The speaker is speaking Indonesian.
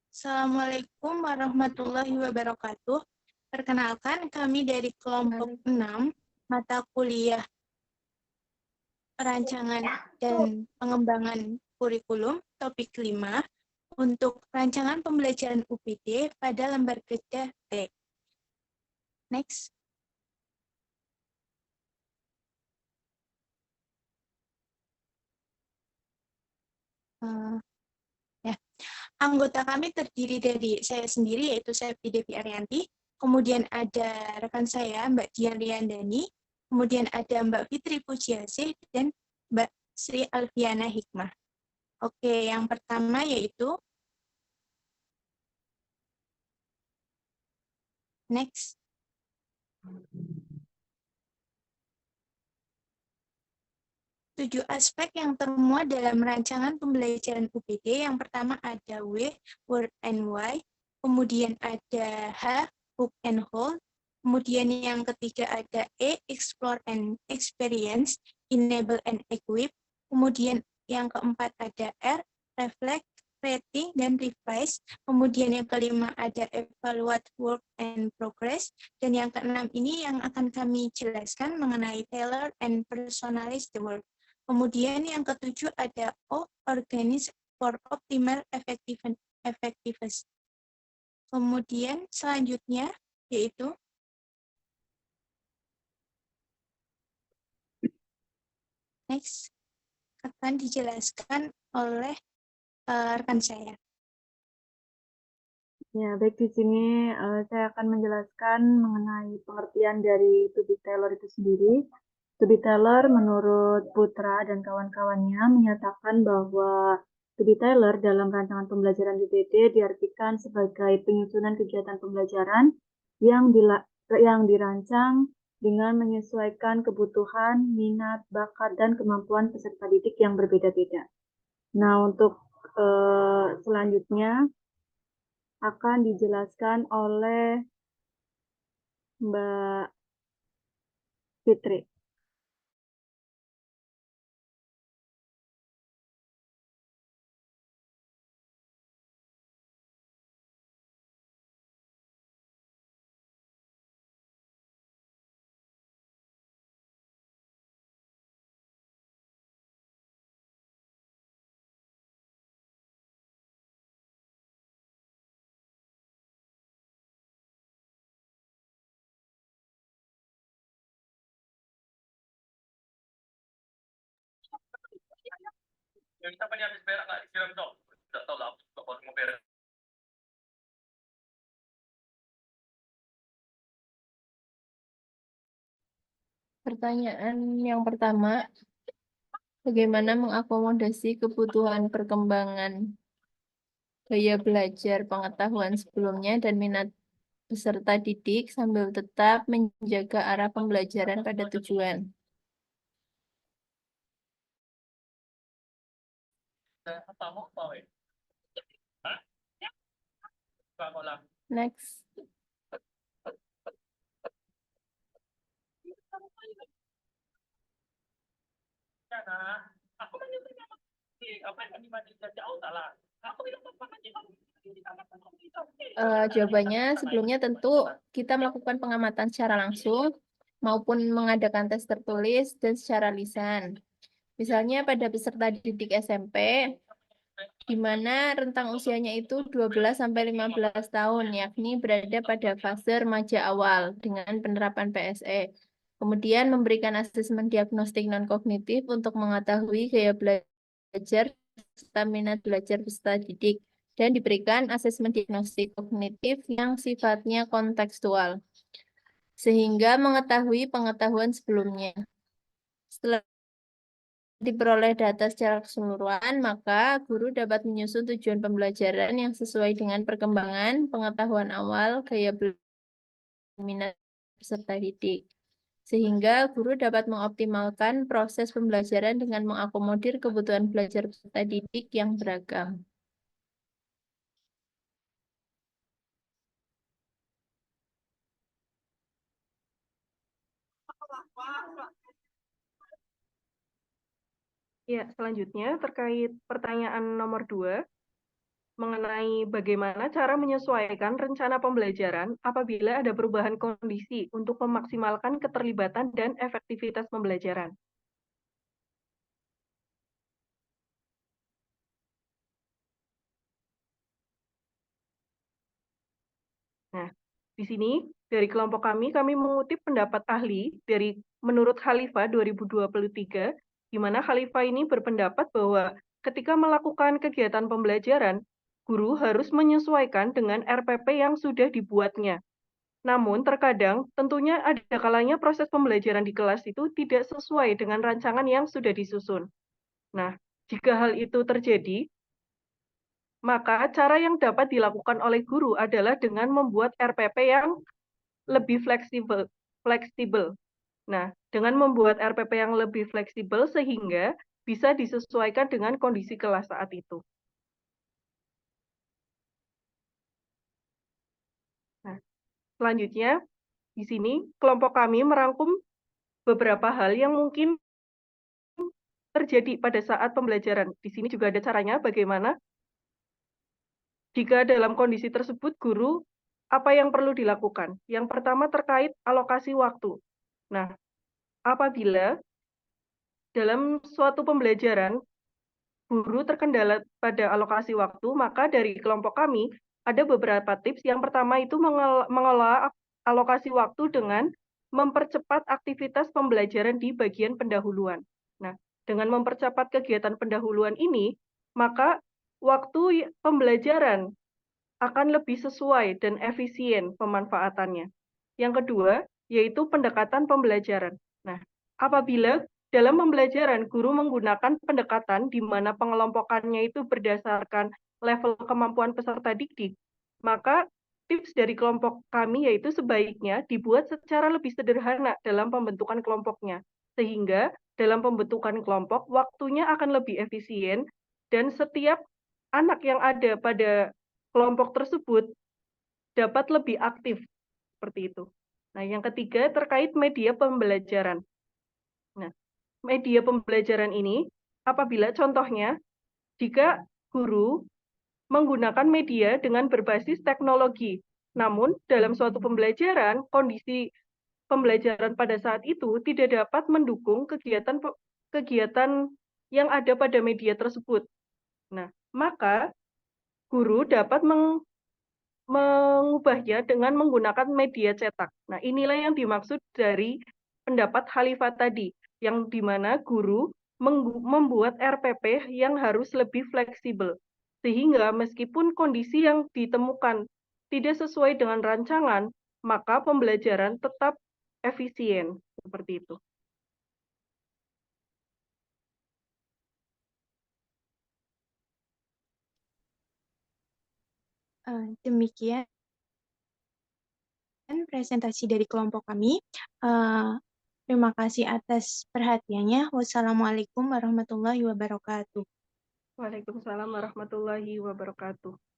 Assalamualaikum warahmatullahi wabarakatuh. Perkenalkan, kami dari kelompok 6, mata kuliah perancangan dan pengembangan kurikulum, topik 5, untuk rancangan pembelajaran UPT pada lembar kerja T. Next. Ya. Anggota kami terdiri dari saya sendiri, yaitu saya Devi Arianti, kemudian ada rekan saya, Mbak Dian Riandani, kemudian ada Mbak Fitri Pujiasih, dan Mbak Sri Alfiana Hikmah. Oke, yang pertama yaitu next. 7 aspek yang termuat dalam rancangan pembelajaran UPT. Yang pertama ada W, Word and Why. Kemudian ada H, Hook and Hold. Kemudian yang ketiga ada E, Explore and Experience, Enable and Equip. Kemudian yang keempat ada R, Reflect, Rating, dan Revise. Kemudian yang kelima ada Evaluate Work and Progress. Dan yang keenam ini yang akan kami jelaskan mengenai Tailor and Personalize the Work. Kemudian yang ketujuh ada O, Organize for Optimal Effectiveness. Kemudian selanjutnya yaitu next akan dijelaskan oleh rekan saya. Ya, baik, di sini saya akan menjelaskan mengenai pengertian dari to be tailor itu sendiri. To be tailor menurut Putra dan kawan-kawannya menyatakan bahwa to be tailor dalam rancangan pembelajaran UPT diartikan sebagai penyusunan kegiatan pembelajaran yang dirancang dengan menyesuaikan kebutuhan, minat, bakat, dan kemampuan peserta didik yang berbeda-beda. Nah, untuk selanjutnya akan dijelaskan oleh Mbak Fitri. Pertanyaan yang pertama, bagaimana mengakomodasi kebutuhan perkembangan gaya belajar pengetahuan sebelumnya dan minat peserta didik sambil tetap menjaga arah pembelajaran pada tujuan. Next. Jawabannya sebelumnya tentu kita melakukan pengamatan secara langsung maupun mengadakan tes tertulis dan secara lisan. Misalnya pada peserta didik SMP, di mana rentang usianya itu 12 sampai 15 tahun, yakni berada pada fase remaja awal dengan penerapan PSE. Kemudian memberikan asesmen diagnostik non-kognitif untuk mengetahui gaya belajar serta minat belajar peserta didik, dan diberikan asesmen diagnostik kognitif yang sifatnya kontekstual, sehingga mengetahui pengetahuan sebelumnya. Setelah diperoleh data secara keseluruhan, maka guru dapat menyusun tujuan pembelajaran yang sesuai dengan perkembangan pengetahuan awal, gaya belajar, minat peserta didik. Sehingga guru dapat mengoptimalkan proses pembelajaran dengan mengakomodir kebutuhan belajar peserta didik yang beragam. Ya, selanjutnya terkait pertanyaan nomor 2, mengenai bagaimana cara menyesuaikan rencana pembelajaran apabila ada perubahan kondisi untuk memaksimalkan keterlibatan dan efektivitas pembelajaran. Nah, di sini dari kelompok kami mengutip pendapat ahli dari menurut Khalifah 2023, di mana Khalifah ini berpendapat bahwa ketika melakukan kegiatan pembelajaran, guru harus menyesuaikan dengan RPP yang sudah dibuatnya. Namun terkadang tentunya ada kalanya proses pembelajaran di kelas itu tidak sesuai dengan rancangan yang sudah disusun. Nah, jika hal itu terjadi, maka cara yang dapat dilakukan oleh guru adalah dengan membuat RPP yang lebih fleksibel. Nah, dengan membuat RPP yang lebih fleksibel sehingga bisa disesuaikan dengan kondisi kelas saat itu. Nah, selanjutnya, di sini kelompok kami merangkum beberapa hal yang mungkin terjadi pada saat pembelajaran. Di sini juga ada caranya bagaimana jika dalam kondisi tersebut guru apa yang perlu dilakukan. Yang pertama terkait alokasi waktu. Nah, apabila dalam suatu pembelajaran guru terkendala pada alokasi waktu, maka dari kelompok kami ada beberapa tips. Yang pertama itu mengelola alokasi waktu dengan mempercepat aktivitas pembelajaran di bagian pendahuluan. Nah, dengan mempercepat kegiatan pendahuluan ini, maka waktu pembelajaran akan lebih sesuai dan efisien pemanfaatannya. Yang kedua, yaitu pendekatan pembelajaran. Nah, apabila dalam pembelajaran guru menggunakan pendekatan di mana pengelompokannya itu berdasarkan level kemampuan peserta didik, maka tips dari kelompok kami yaitu sebaiknya dibuat secara lebih sederhana dalam pembentukan kelompoknya. Sehingga dalam pembentukan kelompok waktunya akan lebih efisien dan setiap anak yang ada pada kelompok tersebut dapat lebih aktif seperti itu. Nah, yang ketiga terkait media pembelajaran. Nah, media pembelajaran ini apabila contohnya jika guru menggunakan media dengan berbasis teknologi. Namun, dalam suatu pembelajaran, kondisi pembelajaran pada saat itu tidak dapat mendukung kegiatan yang ada pada media tersebut. Nah, maka guru dapat mengubahnya dengan menggunakan media cetak. Nah, inilah yang dimaksud dari pendapat Khalifah tadi, yang dimana guru membuat RPP yang harus lebih fleksibel. Sehingga meskipun kondisi yang ditemukan tidak sesuai dengan rancangan, maka pembelajaran tetap efisien. Seperti itu. Demikian presentasi dari kelompok kami. Terima kasih atas perhatiannya. Wassalamualaikum warahmatullahi wabarakatuh. Waalaikumsalam warahmatullahi wabarakatuh.